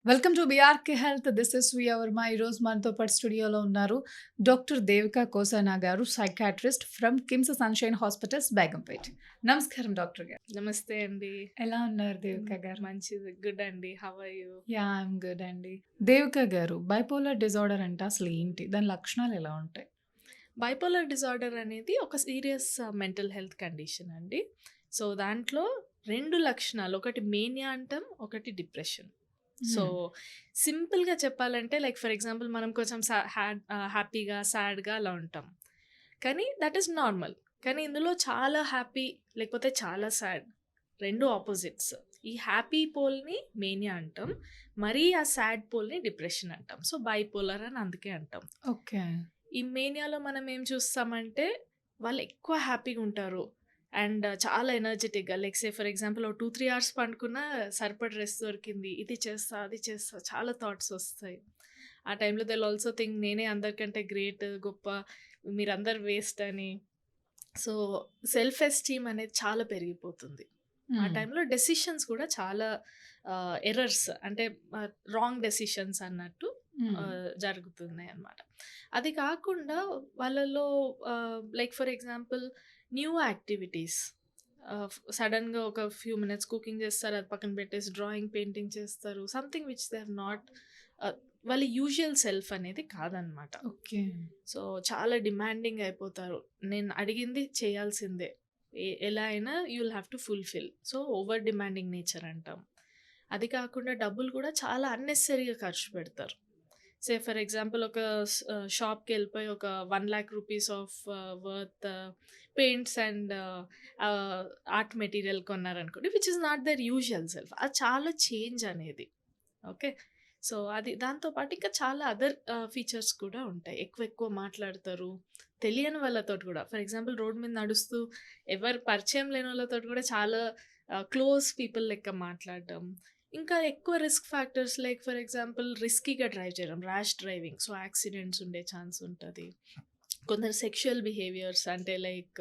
Welcome to BRK health. This is we our మా ఈరోజు మనతో పాటు స్టూడియోలో ఉన్నారు డాక్టర్ దేవిక కోసానా గారు, psychiatrist from KIMS sunshine hospitals, Begumpet. నమస్కారం డాక్టర్ గారు. నమస్తే అండి. ఎలా ఉన్నారు దేవిక గారు? మంచిది. గుడ్ అండి. How are you? I'm good అండి. దేవిక గారు, బైపోలర్ డిజార్డర్ అంటే అసలు ఏంటి? దాని లక్షణాలు ఎలా ఉంటాయి? బైపోలార్ డిజార్డర్ అనేది ఒక సీరియస్ మెంటల్ హెల్త్ కండిషన్ అండి. సో, దాంట్లో 2 లక్షణాలు, ఒకటి మేనియా అంటాం, ఒకటి డిప్రెషన్. సో, సింపుల్‌గా చెప్పాలంటే లైక్ ఫర్ ఎగ్జాంపుల్ మనం కొంచెం హ్యాపీగా, సాడ్‌గా అలా ఉంటాం. కానీ దట్ ఈస్ నార్మల్. కానీ ఇందులో చాలా హ్యాపీ లేకపోతే చాలా సాడ్ 2 ఆపోజిట్స్. ఈ హ్యాపీ పోల్‌ని మేనియా అంటాం. మరీ ఆ సాడ్ పోల్‌ని డిప్రెషన్ అంటాం. సో, బైపోలార్ అని అందుకే అంటాం. ఓకే. ఈ మేనియాలో మనం ఏం చూస్తామంటే వాళ్ళు ఎక్కువ హ్యాపీగా ఉంటారు అండ్ చాలా ఎనర్జెటిక్గా like say for example 2-3 hours పండుకున్నా సరిపడ రెస్ట్ దొరికింది, ఇది చేస్తా అది చేస్తా చాలా థాట్స్ వస్తాయి. ఆ టైంలో దే ఆల్సో థింక్ నేనే అందరికంటే గ్రేట్, గొప్ప, మీరందరు వేస్ట్ అని. సో సెల్ఫ్ ఎస్టీమ్ అనేది చాలా పెరిగిపోతుంది. ఆ టైంలో డెసిషన్స్ కూడా చాలా ఎర్రర్స్ అంటే రాంగ్ డెసిషన్స్ అన్నట్టు జరుగుతున్నాయి అన్నమాట. అది కాకుండా వాళ్ళలో like for example new activities సడన్గా ఒక ఫ్యూ మినిట్స్ కుకింగ్ చేస్తారు, అది పక్కన పెట్టేసి డ్రాయింగ్, పెయింటింగ్ చేస్తారు. Something which they have not వాళ్ళ యూజువల్ సెల్ఫ్ అనేది కాదనమాట. ఓకే. సో చాలా డిమాండింగ్ అయిపోతారు. నేను అడిగింది చేయాల్సిందే, ఎలా అయినా you will have to fulfil. So over demanding nature అంటాం. అది కాకుండా డబ్బులు కూడా చాలా అన్నెసరీగా ఖర్చు పెడతారు. సే ఫర్ ఎగ్జాంపుల్ ఒక షాప్కి వెళ్ళిపోయి ఒక 1,00,000 rupees of worth paints and art material కొన్నారనుకోండి, which is not their usual self. అది చాలా చేంజ్ అనేది. ఓకే. సో అది దాంతోపాటు ఇంకా చాలా అదర్ ఫీచర్స్ కూడా ఉంటాయి. ఎక్కువ ఎక్కువ మాట్లాడతారు తెలియని వాళ్ళతోటి కూడా. ఫర్ ఎగ్జాంపుల్ రోడ్ మీద నడుస్తూ ఎవరు పరిచయం లేని వాళ్ళతో కూడా చాలా క్లోజ్ పీపుల్ లెక్క మాట్లాడడం. ఇంకా ఎక్కువ risk factors like for example రిస్కీగా డ్రైవ్ చేయడం, ర్యాష్ డ్రైవింగ్. సో యాక్సిడెంట్స్ ఉండే ఛాన్స్ ఉంటుంది. కొందరు సెక్షువల్ బిహేవియర్స్ అంటే like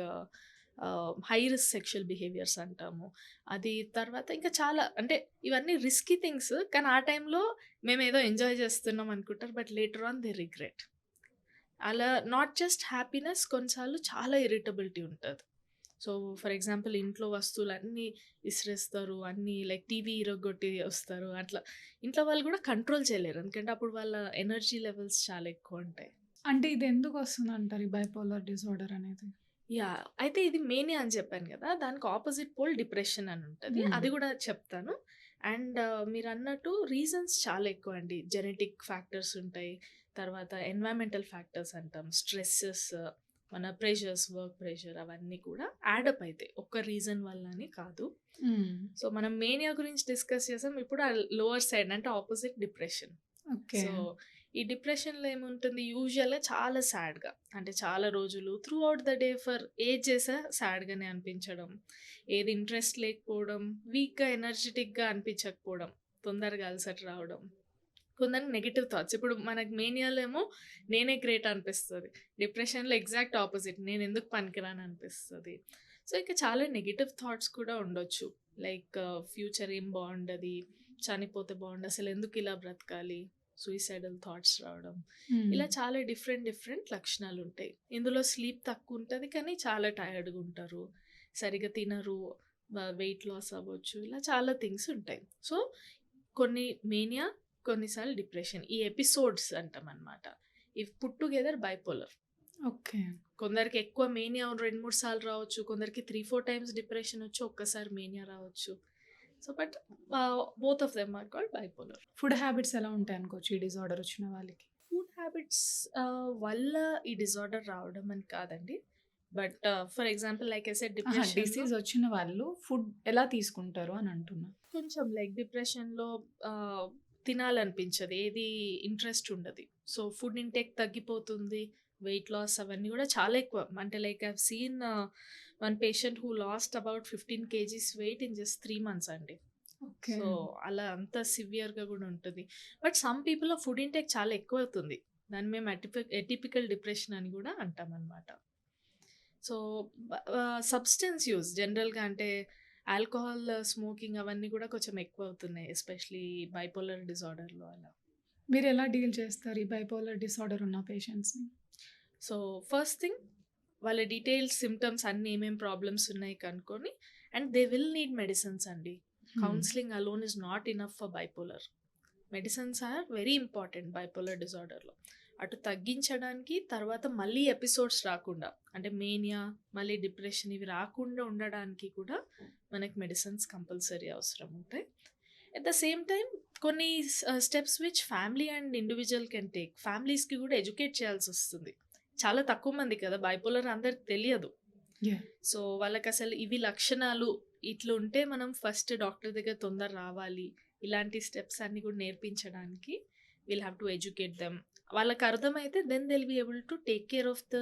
high risk sexual behaviours అంటాము. అది తర్వాత ఇంకా చాలా అంటే ఇవన్నీ రిస్కీ థింగ్స్. కానీ ఆ టైంలో మేము ఏదో ఎంజాయ్ చేస్తున్నాం అనుకుంటారు, but later on they regret. అలా నాట్ జస్ట్ హ్యాపీనెస్, కొన్నిసార్లు చాలా ఇరిటబిలిటీ ఉంటుంది. సో ఫర్ ఎగ్జాంపుల్ ఇంట్లో వస్తువులు అన్నీ విసిరేస్తారు, అన్నీ లైక్ టీవీ ఇరగొట్టి వస్తారు. అట్లా ఇంట్లో వాళ్ళు కూడా కంట్రోల్ చేయలేరు, ఎందుకంటే అప్పుడు వాళ్ళ ఎనర్జీ లెవెల్స్ చాలా ఎక్కువ ఉంటాయి. అంటే ఇది ఎందుకు వస్తుంది అంటారు ఈ బైపోలర్ డిజార్డర్ అనేది? అయితే ఇది మేనియా అని చెప్పాను కదా, దానికి ఆపోజిట్ పోల్ డిప్రెషన్ అని ఉంటుంది. అది కూడా చెప్తాను. అండ్ మీరన్నట్టు రీజన్స్ చాలా ఎక్కువ అండి. జెనెటిక్ ఫ్యాక్టర్స్ ఉంటాయి, తర్వాత ఎన్వైరన్మెంటల్ ఫ్యాక్టర్స్ అంటాం, స్ట్రెస్సెస్, మన ప్రెషర్స్, వర్క్ ప్రెషర్, అవన్నీ కూడా యాడప్ అవుతాయి. ఒక్క రీజన్ వల్ల అని కాదు. సో మనం మేనియా గురించి డిస్కస్ చేసాం. ఇప్పుడు ఆ లోవర్ సైడ్ అంటే ఆపోజిట్ డిప్రెషన్. ఓకే. సో ఈ డిప్రెషన్లో ఏముంటుంది, యూజువల్గా చాలా సాడ్గా, అంటే చాలా రోజులు through out the day for age చేసా సాడ్గానే అనిపించడం, ఏది ఇంట్రెస్ట్ లేకపోవడం, వీక్గా ఎనర్జెటిక్గా అనిపించకపోవడం, తొందరగా అలసట రావడం, కొందరికి నెగిటివ్ థాట్స్. ఇప్పుడు మనకు మేనియాలో ఏమో నేనే గ్రేట్ అనిపిస్తుంది, డిప్రెషన్లో ఎగ్జాక్ట్ ఆపోజిట్, నేను ఎందుకు పనికిరాని అనిపిస్తుంది. సో ఇంకా చాలా నెగిటివ్ థాట్స్ కూడా ఉండొచ్చు. లైక్ ఫ్యూచర్ ఏం బాగుండదు, చనిపోతే బాగుండు, అసలు ఎందుకు ఇలా బ్రతకాలి, సూయిసైడల్ థాట్స్ రావడం, ఇలా చాలా డిఫరెంట్ లక్షణాలు ఉంటాయి. ఇందులో స్లీప్ తక్కువ ఉంటుంది, కానీ చాలా టైర్డ్గా ఉంటారు, సరిగా తినరు, వెయిట్ లాస్ అవ్వచ్చు, ఇలా చాలా థింగ్స్ ఉంటాయి. సో కొన్ని మేనియా, కొన్నిసార్లు డిప్రెషన్, ఈ ఎపిసోడ్స్ అంటాం అనమాట. ఇవి పుట్ టుగెదర్ బైపోలర్. ఓకే. కొందరికి ఎక్కువ మేనియా 2-3 సార్లు రావచ్చు, కొందరికి 3-4 టైమ్స్ డిప్రెషన్ వచ్చి ఒక్కసారి మేనియా రావచ్చు. So but both of them are called bipolar. Food habits ఎలా ఉంటాయి అనుకోవచ్చు ఈ డిజార్డర్ వచ్చిన వాళ్ళకి? ఫుడ్ హ్యాబిట్స్ వల్ల ఈ డిజార్డర్ రావడం అని కాదండి, but for example like I said depression disease వచ్చిన వాళ్ళు ఫుడ్ ఎలా తీసుకుంటారు అని అంటున్నా. కొంచెం లైక్ డిప్రెషన్లో తినాలనిపించదు, ఏది ఇంట్రెస్ట్ ఉండదు. సో ఫుడ్ ఇంటేక్ తగ్గిపోతుంది, వెయిట్ లాస్ అవన్నీ కూడా చాలా ఎక్కువ. అంటే like I have seen one patient who lost about 15 kgs weight in just 3 months అండి. ఓకే. సో అలా అంత సివియర్గా కూడా ఉంటుంది. But some people food intake చాలా ఎక్కువ అవుతుంది, దాన్ని మేము ఎటిపికల్ డిప్రెషన్ అని కూడా అంటాం అనమాట. సో సబ్స్టెన్స్ యూజ్ జనరల్గా అంటే ఆల్కహాల్, స్మోకింగ్ అవన్నీ కూడా కొంచెం ఎక్కువ అవుతున్నాయి. ఎస్పెషల్లీ బైపోలర్ డిజార్డర్‌లో అలా. మీరెలా డీల్ చేస్తారు ఈ బైపోలర్ డిసార్డర్ ఉన్న పేషెంట్స్‌ని? సో, ఫస్ట్ థింగ్ వాళ్ళ డీటెయిల్డ్ సిమ్టమ్స్ అన్నీ ఏమేం ప్రాబ్లమ్స్ ఉన్నాయి కనుక్కొని and they will need medicines అండి. Counselling alone is not enough for bipolar. Medicines are very important bipolar డిజార్డర్‌లో. అటు తగ్గించడానికి, తర్వాత మళ్ళీ ఎపిసోడ్స్ రాకుండా అంటే మేనియా, మళ్ళీ డిప్రెషన్ ఇవి రాకుండా ఉండడానికి కూడా మనకి మెడిసిన్స్ కంపల్సరీ అవసరం ఉంటాయి. ఎట్ ద సేమ్ టైమ్ కొన్ని steps which family and individual can take. ఫ్యామిలీస్‌కి కూడా ఎడ్యుకేట్ చేయాల్సొస్తుంది. చాలా తక్కువ మంది కదా! బైపోలర్ అందరికి తెలియదు. యాహ్! సో, వాళ్ళకసలు ఇవి లక్షణాలు ఇట్లుంటే మనం ఫస్ట్ డాక్టర్ దగ్గర తొందర రావాలి. ఇలాంటి స్టెప్స్ అన్నీ కూడా నేర్పించడానికి will have to educate them. వాళ్ళకి అర్థమైతే then they will be able to take care of the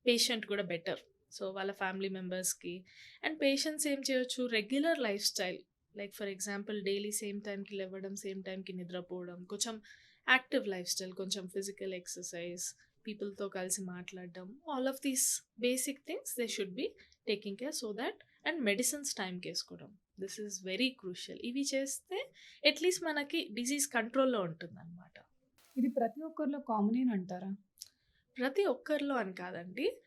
patient కూడా బెటర్. సో, వాళ్ళ ఫ్యామిలీ మెంబర్స్‌కి అండ్ పేషెంట్స్ ఏం చేయొచ్చు, regular lifestyle like for example daily same టైంకి లేవడం, సేమ్ టైంకి నిద్రపోవడం, కొంచెం యాక్టివ్ లైఫ్ స్టైల్, కొంచెం ఫిజికల్ ఎక్సర్సైజ్, పీపుల్‌తో కలిసి మాట్లాడడం, all of these basic things they should be taking care so that and medicines టైంకి వేసుకోవడం. This is very crucial. ఇవి చేస్తే అట్లీస్ట్ మనకి డిసీజ్ కంట్రోల్‌లో ఉంటుందన్నమాట. ఇది ప్రతి ఒక్కరిలో కామనేనంటారా? ప్రతి ఒక్కరిలో అని కాదండి.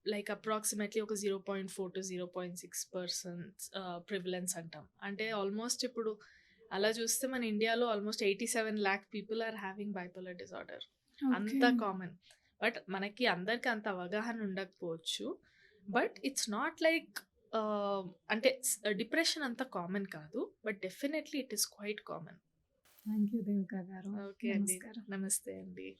లైక్ అప్రాక్సిమేట్లీ ఒక 0.4-0.6% ప్రివిలెన్స్ అంటాం. అంటే ఆల్మోస్ట్ ఇప్పుడు అలా చూస్తే మన ఇండియాలో almost 87 lakh people are having bipolar disorder. అంత ఓకే. కామన్. బట్ మనకి అందరికి అంత అవగాహన ఉండకపోవచ్చు. బట్ ఇట్స్ నాట్ లైక్ అంటే డిప్రెషన్ అంత కామన్ కాదు. But definitely it is quite common. Thank you Devika గారు. ఓకే అండి. నమస్కారం. నమస్తే అండి.